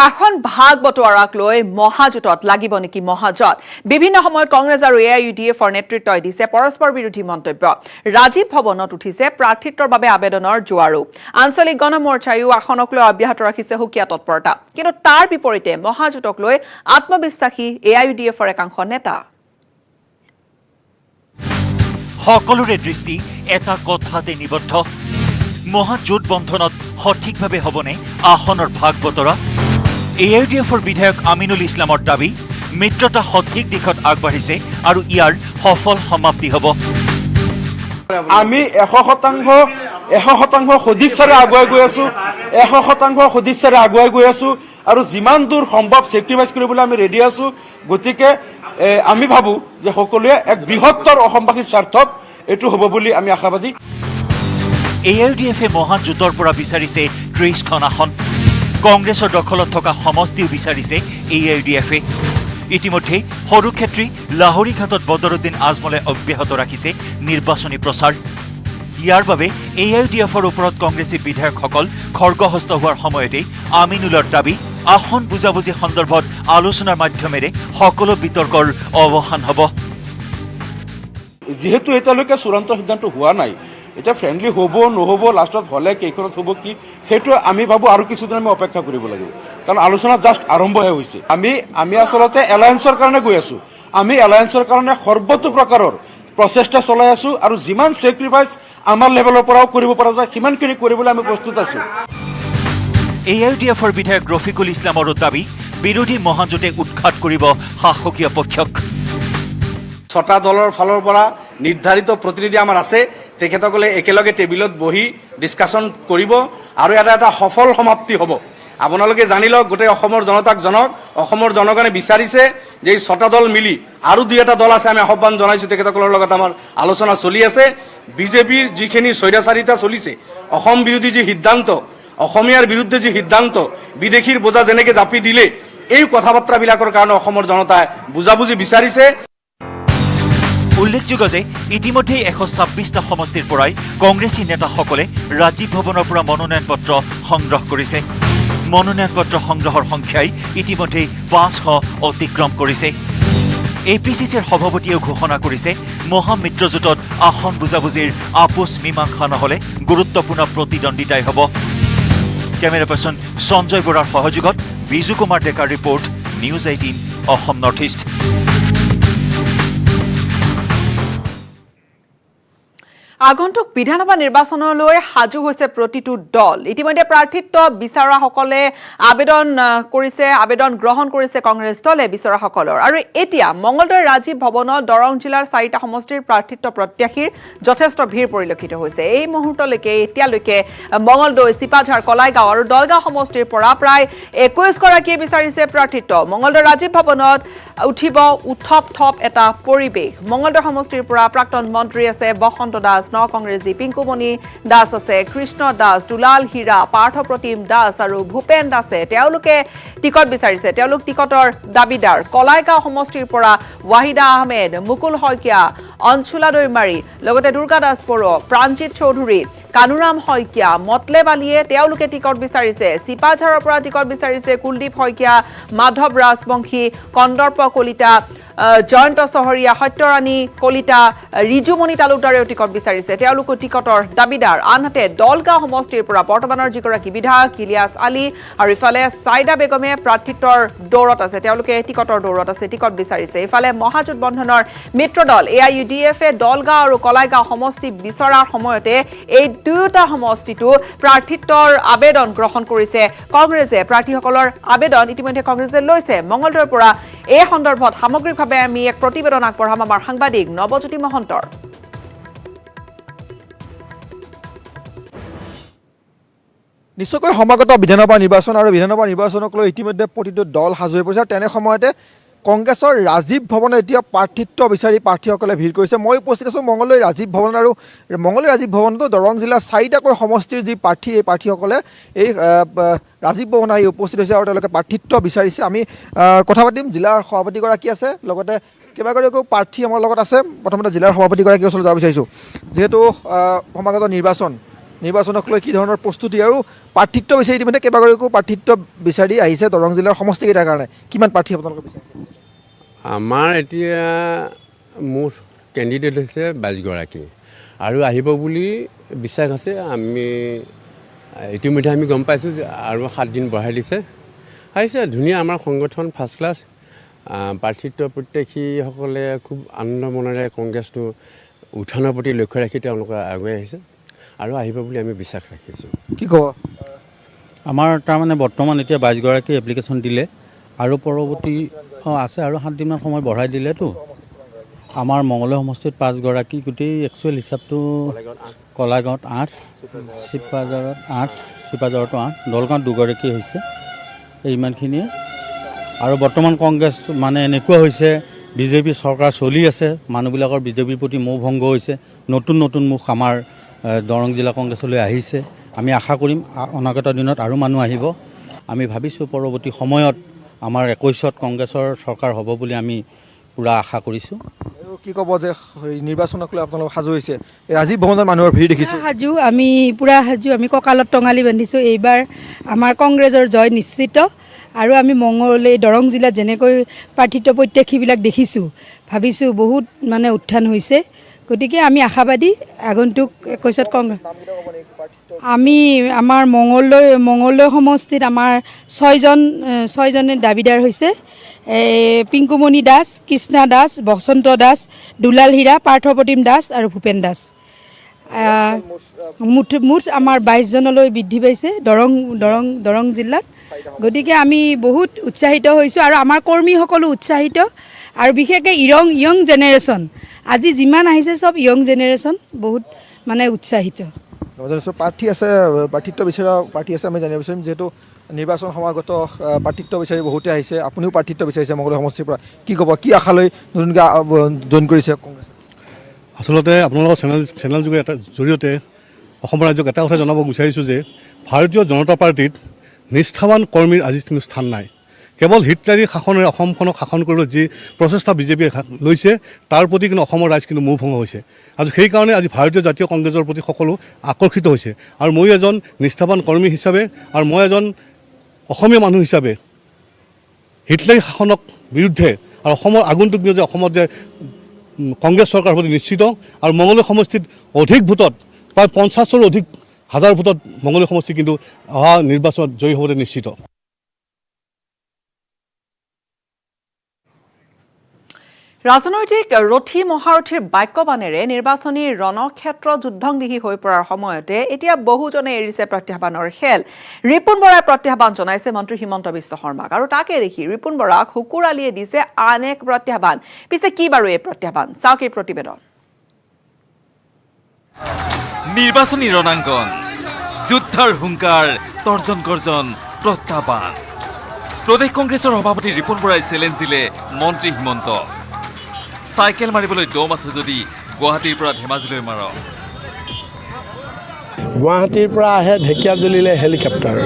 এখন ভাগ বটোৱাৰাক লৈ মহাজোঁটত লাগিব নেকি মহাজোঁট বিভিন্ন সময়ত কংগ্ৰেছ আৰু এআইইউডিএফৰ নেতৃত্বই দিছে পৰস্পৰ বিৰোধী মন্তব্য ৰাজীৱ ভৱনত উঠিছে প্ৰাৰ্থিত্বৰ বাবে আবেদনৰ জোৱাৰো আঞ্চলিক গণমৰ্চায়ো আসনক লৈ অব্যাহত ৰাখিছে হুকিয়া তৎপৰতা কিন্তু তাৰ বিপৰীতে মহাজোঁটক লৈ আত্মবিশ্বাসী এআইইউডিএফৰ একাংশ নেতা সকলোৰে দৃষ্টি এটা কথাতে নিবদ্ধ মহাজোঁট বন্ধনত সঠিকভাৱে হ'বনে আসনৰ ভাগ বতৰা এআইইউডিএফৰ বিধায়ক আমিনুল ইছলামৰ দাবী মিত্ৰতা সঠিক দিশত আগবাঢ়িছে আৰু ইয়াৰ সফল সমাপ্তি হ'ব আমি 100% সদিচ্ছাৰে আগুৱাই গৈ আছো 100% সদিচ্ছাৰে আগুৱাই গৈ আছো আৰু যিমান দূৰ সম্ভৱ চেক্ৰিফাইচ কৰিবলৈ আমি ৰেডি আছো গতিকে আমি ভাবো যে সকলোৱে এক বৃহত্তৰ অসমবাসীৰ স্বাৰ্থত এইটো হ'ব বুলি আমি আশাবাদী এআইইউডিএফে মহাজোঁটৰ পৰা বিচাৰিছে 30খন আসন কংগ্ৰেছৰ দখলত থকা সমষ্টিও বিচাৰিছে এআইইউডিএফে ইতিমধ্যে সৰুক্ষেত্ৰী লাহৰীঘাটত বদৰুদ্দিন আজমলে অব্যাহত ৰাখিছে নিৰ্বাচনী প্ৰচাৰ ইয়াৰ বাবে এআইইউডিএফৰ ওপৰত কংগ্ৰেছী বিধায়কসকল খৰ্গহস্ত হোৱাৰ সময়তে আমিনুলৰ দাবী আসন বুজাবুজি সন্দৰ্ভত আলোচনাৰ মাধ্যমেৰে সকলো বিতৰ্কৰ অৱসান হ'ব যেহেতু এতিয়ালৈকে চূড়ান্ত সিদ্ধান্ত হোৱা নাই এটা ফ্ৰেন্ডলি হ'ব নহ'ব লাষ্টত হ'লে কেইখনত হ'ব কি সেইটো আমি ভাবো আৰু কিছুদিন আমি অপেক্ষা কৰিব লাগিব কাৰণ আলোচনা জাষ্ট আৰম্ভহে হৈছে আমি আচলতে এলায়েন্সৰ কাৰণে গৈ আছো আমি এলায়েন্সৰ কাৰণে সৰ্বতো প্ৰকাৰৰ প্ৰচেষ্টা চলাই আছো আৰু যিমান চেক্ৰিফাইচ আমাৰ লেভেলৰ পৰাও কৰিব পৰা যায় সিমানখিনি কৰিবলৈ আমি প্ৰস্তুত আছো এআইইউডিএফৰ বিধায়ক ৰফিকুল ইছলামৰো দাবী বিৰোধী মহাজোঁটে উৎখাত কৰিব শাসকীয় পক্ষক ছটা দলৰ ফালৰ পৰা নিৰ্ধাৰিত প্ৰতিনিধি আমাৰ আছে তেখেতসকলে একেলগে টেবিলত বহি ডিছকাশ্যন কৰিব আৰু এটা সফল সমাপ্তি হ'ব আপোনালোকে জানি লওক গোটেই অসমৰ জনতাক অসমৰ জনগণে বিচাৰিছে যে এই ছটা দল মিলি আৰু দুই এটা দল আছে আমি আহ্বান জনাইছোঁ তেখেতসকলৰ লগত আমাৰ আলোচনা চলি আছে বিজেপিৰ যিখিনি স্বৈৰাচাৰিতা চলিছে অসম বিৰোধী যি সিদ্ধান্ত অসমীয়াৰ বিৰুদ্ধে যি সিদ্ধান্ত বিদেশীৰ বোজা যেনেকৈ জাপি দিলে এই কথা বাৰ্তাবিলাকৰ কাৰণে অসমৰ জনতাই বুজাবুজি বিচাৰিছে উল্লেখযোগ্য যে ইতিমধ্যেই 126টা সমষ্টিৰ পৰাই কংগ্ৰেছী নেতাসকলে ৰাজীৱ ভৱনৰ পৰা মনোনয়ন পত্ৰ সংগ্ৰহ কৰিছে মনোনয়ন পত্ৰ সংগ্ৰহৰ সংখ্যাই ইতিমধ্যেই 500 অতিক্ৰম কৰিছে এপিচিচিৰ সভাপতিয়েও ঘোষণা কৰিছে মহামিত্ৰজোঁটত আসন বুজাবুজিৰ আপোচ মীমাংসা নহ'লে গুৰুত্বপূৰ্ণ প্ৰতিদ্বন্দ্বিতাই হ'ব কেমেৰা পাৰ্চন সঞ্জয় বৰাৰ সহযোগত বিজু কুমাৰ ডেকাৰ report news 18 Assam north east আগন্তুক বিধানসভা নিৰ্বাচনলৈ সাজু হৈছে প্ৰতিটো দল ইতিমধ্যে প্ৰাৰ্থিত্ব বিচাৰাসকলে আবেদন গ্ৰহণ কৰিছে কংগ্ৰেছ দলে বিচাৰাসকলৰ আৰু এতিয়া মঙ্গলদৈ ৰাজীৱ ভৱনত দৰং জিলাৰ 4টা সমষ্টিৰ প্ৰাৰ্থিত্ব প্ৰত্যাশীৰ যথেষ্ট ভিৰ পৰিলক্ষিত হৈছে এই মুহূৰ্তলৈকে এতিয়ালৈকে মঙ্গলদৈ চিপাঝাৰ কলাইগাঁও আৰু দলগাঁও সমষ্টিৰ পৰা প্ৰায় 21 গৰাকীয়ে বিচাৰিছে প্ৰাৰ্থিত্ব মঙ্গলদৈ ৰাজীৱ ভৱনত উঠিব উথপ থপ এটা পৰিৱেশ মঙ্গলদৈ সমষ্টিৰ পৰা প্ৰাক্তন মন্ত্ৰী আছে বসন্ত দাস কংগ্ৰেছী পিংকুমণি দাস আছে কৃষ্ণ দাস দুলাল হীৰা পাৰ্থপ্ৰতিম দাস আৰু ভূপেন দাসে তেওঁলোকে টিকট বিচাৰিছে তেওঁলোক টিকটৰ দাবীদাৰ কলাইগাঁও সমষ্টিৰ পৰা ৱাহিদা আহমেদ মুকুল শইকীয়া অঞ্চুলা দৈমাৰী লগতে দুৰ্গা দাস বড়ো প্ৰাঞ্জিত চৌধুৰী কানুৰাম শইকীয়া মতলেব আলীয়ে তেওঁলোকে টিকট বিচাৰিছে চিপাঝাৰৰ পৰা টিকট বিচাৰিছে কুলদীপ শইকীয়া মাধৱ ৰাজবংশী কন্দৰ্প কলিতা জয়ন্ত চহৰীয়া সত্যৰাণী কলিতা ৰিজুমণি তালুকদাৰেও টিকট বিচাৰিছে তেওঁলোকো টিকটৰ দাবীদাৰ আনহাতে দলগাঁও সমষ্টিৰ পৰা বৰ্তমানৰ যিগৰাকী বিধায়ক ইলিয়াছ আলী আৰু ইফালে চাইদা বেগমে প্ৰাৰ্থিত্বৰ দৌৰত আছে তেওঁলোকে টিকটৰ দৌৰত আছে টিকট বিচাৰিছে ইফালে মহাজোঁট বন্ধনৰ মিত্ৰ দল এআইইউডিএফে দলগাঁও আৰু কলাইগাঁও সমষ্টি বিচৰাৰ সময়তে এই দুয়োটা সমষ্টিটো প্ৰাৰ্থিত্বৰ আবেদন গ্ৰহণ কৰিছে কংগ্ৰেছে প্ৰাৰ্থীসকলৰ আবেদন ইতিমধ্যে কংগ্ৰেছে লৈছে মঙ্গলদৈৰ পৰা এই সন্দৰ্ভত সামগ্ৰিকভাৱে আমি এক প্ৰতিবেদন আগবঢ়াম আমাৰ সাংবাদিক নৱজ্যোতি মহন্তৰ নিশ্চয়কৈ সমাগত বিধানসভা নিৰ্বাচন আৰু বিধানসভা নিৰ্বাচনক লৈ ইতিমধ্যে প্ৰতিটো দল সাজু হৈ পৰিছে তেনে সময়তে কংগ্ৰেছৰ ৰাজীৱ ভৱনে এতিয়া প্ৰাৰ্থিত্ব বিচাৰি প্ৰাৰ্থীসকলে ভিৰ কৰিছে মই উপস্থিত আছোঁ মঙ্গলদৈ ৰাজীৱ ভৱন আৰু মঙ্গলদৈ ৰাজীৱ ভৱনতো দৰং জিলাৰ 4টাকৈ সমষ্টিৰ যি প্ৰাৰ্থী এই প্ৰাৰ্থীসকলে এই ৰাজীৱ ভৱন আহি উপস্থিত হৈছে আৰু তেওঁলোকে প্ৰাৰ্থিত্ব বিচাৰিছে আমি কথা পাতিম জিলাৰ সভাপতিগৰাকী আছে লগতে কেইবাগৰাকীও প্ৰাৰ্থী আমাৰ লগত আছে প্ৰথমতে জিলাৰ সভাপতিগৰাকীৰ ওচৰলৈ যাব বিচাৰিছোঁ যিহেতু সমাগত নিৰ্বাচন নিৰ্বাচনক লৈ কি ধৰণৰ প্ৰস্তুতি আৰু প্ৰাৰ্থিত্ব বিচাৰি ইতিমধ্যে কেইবাগৰাকীও প্ৰাৰ্থিত্ব বিচাৰি আহিছে দৰং জিলাৰ সমষ্টিকেইটাৰ কাৰণে কিমান প্ৰাৰ্থী আপোনালোকে বিচাৰিছে আমাৰ এতিয়া মোৰ কেণ্ডিডেট হৈছে 22 গৰাকী আৰু আহিব বুলি বিশ্বাস আছে আমি ইতিমধ্যে আমি গম পাইছোঁ আৰু 7 দিন বঢ়াই দিছে আহিছে ধুনীয়া আমাৰ সংগঠন ফাৰ্ষ্ট ক্লাছ প্ৰাৰ্থিত্ব প্ৰত্যাশীসকলে খুব আনন্দ মনেৰে কংগ্ৰেছটো উত্থানৰ প্ৰতি লক্ষ্য ৰাখি তেওঁলোকে আগুৱাই আহিছে আৰু আহিব বুলি আমি বিশ্বাস ৰাখিছোঁ কি ক'ব আমাৰ তাৰমানে বৰ্তমান এতিয়া 22 গৰাকী এপ্লিকেশ্যন দিলে আৰু পৰৱৰ্তী আছে আৰু 7 দিনমান সময় বঢ়াই দিলেতো আমাৰ মঙলদৈ সমষ্টিত 5 গৰাকী গোটেই একচুৱেল হিচাপটো কলাগাঁৱত 8 চিপাঝাৰতো 8 দলগাঁৱত 2 গৰাকী হৈছে ইমানখিনিয়ে আৰু বৰ্তমান কংগ্ৰেছ মানে এনেকুৱা হৈছে বিজেপি চৰকাৰ চলি আছে মানুহবিলাকৰ বিজেপিৰ প্ৰতি মোহ ভংগ হৈছে নতুন মুখ আমাৰ দৰং জিলা কংগ্ৰেছলৈ আহিছে আমি আশা কৰিম অনাগত দিনত আৰু মানুহ আহিব আমি ভাবিছোঁ পৰৱৰ্তী সময়ত আমাৰ 21ত কংগ্ৰেছৰ চৰকাৰ হ'ব বুলি আমি পুৰা আশা কৰিছোঁ কি ক'ব যে নিৰ্বাচনক লৈ আপোনালোক সাজু হৈছে ৰাজীৱ ভৱনত মানুহৰ ভিৰ দেখিছোঁ আমি পুৰা সাজু আমি কঁকালত টঙালি বান্ধিছোঁ এইবাৰ আমাৰ কংগ্ৰেছৰ জয় নিশ্চিত আৰু আমি মঙলদৈ দৰং জিলাত যেনেকৈ প্ৰাৰ্থিত্ব প্ৰত্যাশীবিলাক দেখিছোঁ ভাবিছোঁ বহুত মানে উত্থান হৈছে গতিকে আমি আশাবাদী আগন্তুক 21ত কংগ্ৰেছ আমি আমাৰ মঙলদৈ সমষ্টিত আমাৰ 6জনে দাবীদাৰ হৈছে পিংকুমণি দাস কৃষ্ণা দাস বসন্ত দাস দুলাল হীৰা পাৰ্থপ্ৰতিম দাস আৰু ভূপেন দাস মুঠ আমাৰ 22জনলৈ বৃদ্ধি পাইছে দৰং জিলাত গতিকে আমি বহুত উৎসাহিত হৈছোঁ আৰু আমাৰ কৰ্মীসকলো উৎসাহিত আৰু বিশেষকৈ ইয়ং জেনেৰেশ্যন আজি যিমান আহিছে চব ইয়ং জেনেৰেশ্যন বহুত মানে উৎসাহিত প্ৰাৰ্থী আছে প্ৰাৰ্থিত্ব বিচৰা প্ৰাৰ্থী আছে আমি জানিব বিচাৰিম যিহেতু নিৰ্বাচন সমাগত প্ৰাৰ্থিত্ব বিচাৰি বহুতে আহিছে আপুনিও প্ৰাৰ্থিত্ব বিচাৰিছে মঙলদৈ সমষ্টিৰ পৰা কি ক'ব কি আশালৈ নতুনকৈ জইন কৰিছে কংগ্ৰেছ আচলতে আপোনালোকৰ চেনেল যোগে জৰিয়তে অসম ৰাজ্যক এটা কথা জনাব বিচাৰিছোঁ যে ভাৰতীয় জনতা পাৰ্টীত নিষ্ঠাৱান কৰ্মীৰ আজি কোনো স্থান নাই কেৱল হিটলাৰী শাসনেৰে অসমখনক শাসন কৰিবলৈ যি প্ৰচেষ্টা বিজেপিয়ে লৈছে তাৰ প্ৰতি কিন্তু অসমৰ ৰাইজ কিন্তু মোহভংগ হৈছে আৰু সেইকাৰণে আজি ভাৰতীয় জাতীয় কংগ্ৰেছৰ প্ৰতি সকলো আকৰ্ষিত হৈছে আৰু মই এজন নিষ্ঠাৱান কৰ্মী হিচাপে আৰু মই এজন অসমীয়া মানুহ হিচাপে হিটলাৰী শাসনক বিৰুদ্ধে আৰু অসমৰ আগন্তুক দিনত যে অসমত যে কংগ্ৰেছ চৰকাৰ প্ৰতি নিশ্চিত আৰু মঙলদৈ সমষ্টিত অধিক ভোটত প্ৰায় 50ৰো অধিক হাজাৰ ভোটত মঙলদৈ সমষ্টি কিন্তু অহা নিৰ্বাচনত জয়ী হ'বলৈ নিশ্চিত ৰাজনৈতিক ৰথী মহাৰথীৰ বাক্যবাণেৰে নিৰ্বাচনী ৰণক্ষেত্ৰ যুদ্ধংদিহী হৈ পৰাৰ সময়তে এতিয়া বহুজনে এৰিছে প্ৰত্যাহ্বানৰ খেল ৰিপুণ বৰাই প্ৰত্যাহ্বান জনাইছে মন্ত্ৰী হিমন্ত বিশ্ব শৰ্মাক আৰু তাকে দেখি ৰিপুণ বৰাক হুকুৰালিয়ে দিছে আন এক প্ৰত্যাহ্বান পিছে কি বাৰু এই প্ৰত্যাহ্বান চাওক এই প্ৰতিবেদন নিৰ্বাচনী ৰণাংগন যুদ্ধৰ হুংকাৰ তৰ্জন গৰ্জন প্ৰত্যাহ্বান প্ৰদেশ কংগ্ৰেছৰ সভাপতি ৰিপুণ বৰাই চেলেঞ্জ দিলে মন্ত্ৰী হিমন্ত চাইকেল মাৰিবলৈ দম আছে যদি গুৱাহাটীৰ পৰা ধেমাজিলৈ মাৰ গুৱাহাটীৰ পৰা আহে ঢেকীয়াজুলিলৈ হেলিকপ্টাৰ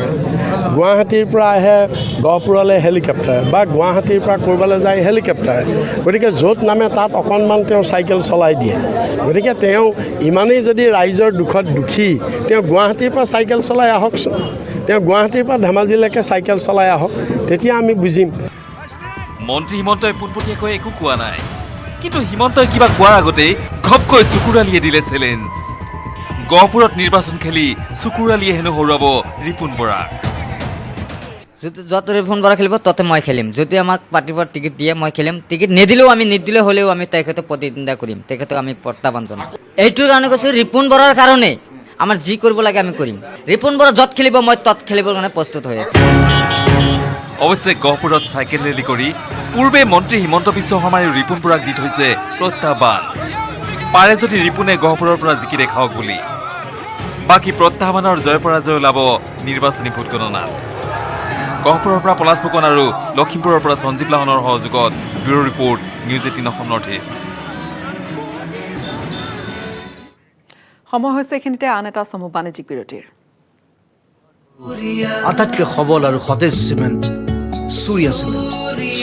গুৱাহাটীৰ পৰা আহে গহপুৰলৈ হেলিকপ্টাৰ বা গুৱাহাটীৰ পৰা ক'ৰবালৈ যায় হেলিকপ্টাৰ গতিকে য'ত নামে তাত অকণমান তেওঁ চাইকেল চলাই দিয়ে গতিকে তেওঁ ইমানেই যদি ৰাইজৰ দুখত দুখী তেওঁ গুৱাহাটীৰ পৰা চাইকেল চলাই আহকচোন তেওঁ গুৱাহাটীৰ পৰা ধেমাজিলৈকে চাইকেল চলাই আহক তেতিয়া আমি বুজিম মন্ত্ৰী হিমন্তই পোনপটীয়াকৈ একো কোৱা নাই কিন্তু হিমন্তই কিবা কোৱাৰ আগতেই ঘপকৈ চুকুৰালিয়ে দিলে চেলেঞ্জ গহপুৰত নিৰ্বাচন খেলি চুকুৰালিয়ে হেনো হৰুৱাব ৰিপুণ বৰাক যত ৰিপুণ বৰা খেলিব ততে মই খেলিম যদি আমাক পাৰ্টিৰ পৰা টিকেট দিয়ে মই খেলিম টিকেট নিদিলেও আমি নিদিলে হ'লেও আমি তেখেতক প্ৰতিদ্বন্দ্বিতা কৰিম তেখেতক আমি প্ৰত্যাহ্বান জনাম এইটোৰ কাৰণে কৈছোঁ ৰিপুণ বৰাৰ কাৰণে আমাৰ যি কৰিব লাগে আমি কৰিম ৰিপুণ বৰা য'ত খেলিব মই তত খেলিবৰ কাৰণে প্ৰস্তুত হৈ আছোঁ অৱশ্যে গহপুৰত চাইকেল ৰেলী কৰি পূৰ্বে মন্ত্ৰী হিমন্ত বিশ্ব শৰ্মাই ৰিপুণ বৰাক দি থৈছে প্ৰত্যাহ্বান পাৰে যদি ৰিপুণে গহপুৰৰ পৰা জিকি দেখাওক বুলি বাকী প্ৰত্যাহ্বানৰ জয় পৰাজয় ওলাব নিৰ্বাচনী ভোট গণনাত গহপুৰৰ পৰা পলাশ ফুকন আৰু লখিমপুৰৰ পৰা সঞ্জীৱ লাহনৰ সহযোগত bureau report news 18 Assam north east সময় হৈছে এইখিনিতে আন এটা চমু বাণিজ্যিক বিৰতিৰ আটাইতকৈ সবল আৰু সতেজ চিমেণ্ট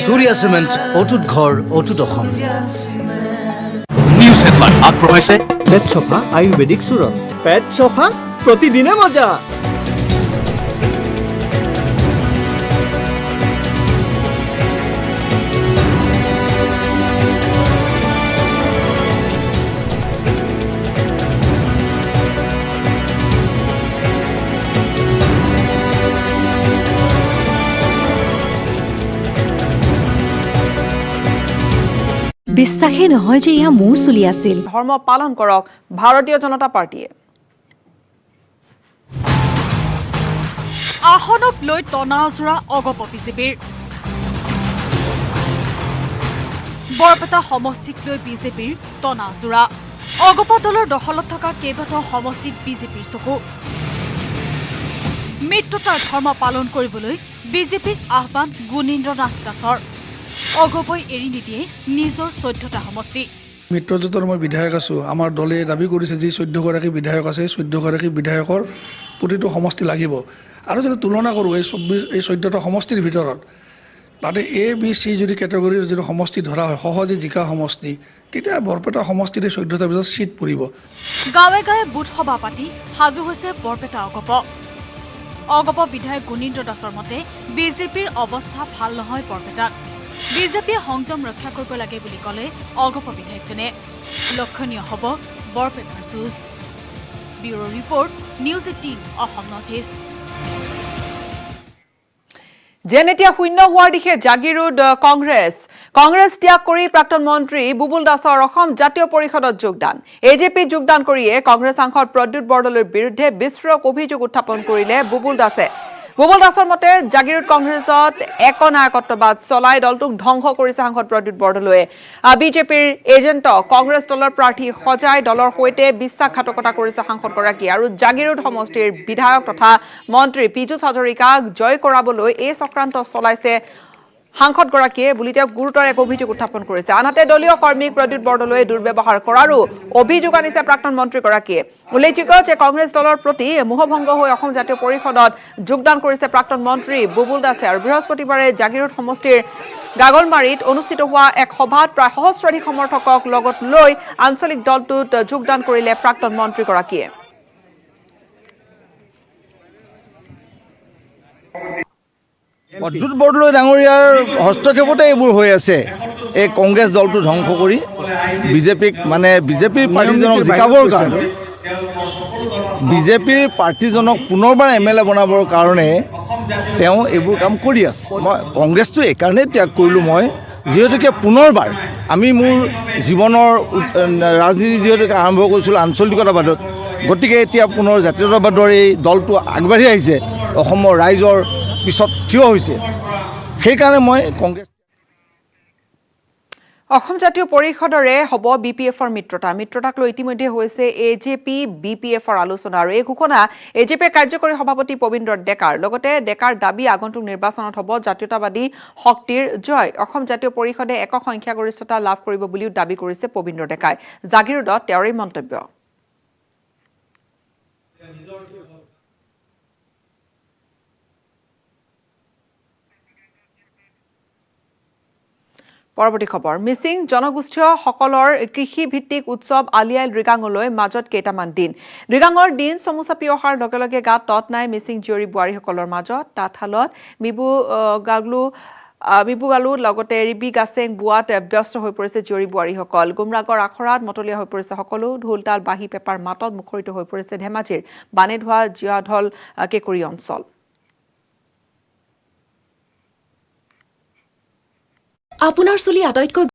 সূৰ্যা চিমেণ্ট অটুট ঘৰ অটুট অসম নিউজ হেডলাইন আগবঢ়াইছে পেট চফা আয়ুৰ্বেদিক চূৰণ পেট চফা প্ৰতিদিনে মজা। বিশ্বাসেই নহয় যে এয়া মোৰ চলি আছিল। ধৰ্ম পালন কৰক ভাৰতীয় জনতা পাৰ্টীয়ে। আসনক লৈ টনাজোৰা অগপ বিজেপিৰ। বৰপেটা সমষ্টিক লৈ বিজেপিৰ টনাজোৰা। অগপ দলৰ দখলত থকা কেইবাটাও সমষ্টিত বিজেপিৰ চকু। মিত্ৰতাৰ ধৰ্ম পালন কৰিবলৈ বিজেপিক আহ্বান গুণীন্দ্ৰ নাথ দাসৰ। অগপই এৰি নিদিয়ে নিজৰ 14টা সমষ্টি। মিত্ৰজোঁটৰ মই বিধায়ক আছোঁ। আমাৰ দলে দাবী কৰিছে যি 14গৰাকী বিধায়ক আছে 14গৰাকী বিধায়কৰ প্ৰতিটো সমষ্টি লাগিব। আৰু যদি তুলনা কৰোঁ এই 14টা সমষ্টিৰ ভিতৰত তাতে ABC যদি কেটেগৰীৰ যদি সমষ্টি ধৰা হয় সহজে জিকা সমষ্টি তেতিয়া বৰপেটা সমষ্টিতে 14টাৰ ভিতৰত চিট পৰিব। গাঁৱে গাঁৱে বুথ সভা পাতি সাজু হৈছে বৰপেটা অগপ। অগপ বিধায়ক গুণীন্দ্ৰ দাসৰ মতে বিজেপিৰ অৱস্থা ভাল নহয় বৰপেটাত। বিজেপিয়ে সংযম ৰক্ষা কৰিব লাগে বুলি ক'লে অগপ বিধায়কজনে। লক্ষণীয় হ'ব বৰপেটাৰ যুঁজ। Bureau' report, news 18 Assam north east. যেন এতিয়া শূন্য হোৱাৰ দিশে জাগিৰোড কংগ্ৰেছ ত্যাগ কৰি প্ৰাক্তন মন্ত্ৰী বুবুল দাসৰ অসম জাতীয় পৰিষদত যোগদান। এজেপিত যোগদান কৰিয়ে কংগ্ৰেছ সাংসদ প্ৰদ্যুৎ বৰদলৈৰ বিৰুদ্ধে বিস্ফোৰক অভিযোগ উত্থাপন কৰিলে বুবুল দাসে। বুবুল দাসৰ মতে জাগিৰোড কংগ্ৰেছত একনায়কত্ববাদ চলাই দলটোক ধ্বংস কৰিছে সাংসদ প্ৰদ্যুৎ বৰদলৈয়ে। বিজেপিৰ এজেণ্টক কংগ্ৰেছ দলৰ প্ৰাৰ্থী সজাই দলৰ সৈতে বিশ্বাসঘাতকতা কৰিছে সাংসদগৰাকীয়ে। আৰু জাগিৰোড সমষ্টিৰ বিধায়ক তথা মন্ত্ৰী পীযুষ হাজৰিকাক জয় কৰাবলৈ এই চক্ৰান্ত চলাইছে সাংসদগৰাকীয়ে বুলি তেওঁ গুৰুতৰ এক অভিযোগ উত্থাপন কৰিছে। আনহাতে দলীয় কৰ্মীক প্ৰদ্যুৎ বৰদলৈয়ে দুৰ্ব্যৱহাৰ কৰাৰো অভিযোগ আনিছে প্ৰাক্তন মন্ত্ৰীগৰাকীয়ে। উল্লেখযোগ্য যে কংগ্ৰেছ দলৰ প্ৰতি মোহভংগ হৈ অসম জাতীয় পৰিষদত যোগদান কৰিছে প্ৰাক্তন মন্ত্ৰী বুবুল দাসে। আৰু বৃহস্পতিবাৰে জাগিৰোড সমষ্টিৰ গাগলমাৰীত অনুষ্ঠিত হোৱা এক সভাত প্ৰায় সহস্ৰাধিক সমৰ্থকক লগত লৈ আঞ্চলিক দলটোত যোগদান কৰিলে প্ৰাক্তন মন্ত্ৰীগৰাকীয়ে। প্ৰদ্যুৎ বৰদলৈ ডাঙৰীয়াৰ হস্তক্ষেপতে এইবোৰ হৈ আছে। এই কংগ্ৰেছ দলটো ধ্বংস কৰি বিজেপিৰ প্ৰাৰ্থীজনক জিকাবৰ কাৰণে বিজেপিৰ প্ৰাৰ্থীজনক পুনৰবাৰ MLA বনাবৰ কাৰণে তেওঁ এইবোৰ কাম কৰি আছে। মই কংগ্ৰেছটো এইকাৰণেই ত্যাগ কৰিলোঁ যিহেতুকে পুনৰবাৰ আমি মোৰ জীৱনৰ ৰাজনীতি যিহেতুকে আৰম্ভ কৰিছিলোঁ আঞ্চলিকতাবাদত, গতিকে এতিয়া পুনৰ জাতীয়তাবাদৰ এই দলটো আগবাঢ়ি আহিছে, অসমৰ ৰাইজৰ পিছত থিয় হৈছে, সেইকাৰণে মই কংগ্ৰেছ। অসম জাতীয় পৰিষদৰে হ'ব BPFৰ মিত্ৰতাক লৈ ইতিমধ্যে হৈছে AJP BPFৰ আলোচনা। আৰু এই ঘোষণা AJPৰ কাৰ্যকৰী সভাপতি পবিন্দৰ ডেকাৰ। লগতে ডেকাৰ দাবী আগন্তুক নিৰ্বাচনত হ'ব জাতীয়তাবাদী শক্তিৰ জয়। অসম জাতীয় পৰিষদে একক সংখ্যাগৰিষ্ঠতা লাভ কৰিব বুলিও দাবী কৰিছে পবিন্দৰ ডেকাই। জাগিৰোডত তেওঁৰ এই মন্তব্য। পৰৱৰ্তী খবৰ, মিচিং জনগোষ্ঠীয়সকলৰ কৃষিভিত্তিক উৎসৱ আলি আই লৃগাঙলৈ মাজত কেইটামান দিন। লৃগাঙৰ দিন চমু চাপি অহাৰ লগে লগে গাত তত নাই মিচিং জীয়ৰী বোৱাৰীসকলৰ মাজত। তাঁতশালত মিবু গালু লগতে ৰিবি গাছেং বোৱাত ব্যস্ত হৈ পৰিছে জীয়ৰী বোৱাৰীসকল। গুমৰাগৰ আখৰাত মতলীয়া হৈ পৰিছে সকলো। ঢোল তাল বাঁহী পেপাৰ মাতত মুখৰিত হৈ পৰিছে ধেমাজিৰ বানেধোৱা জীয়াঢল কেঁকুৰি অঞ্চল। আপোনাৰ চুলি আটাইতকৈ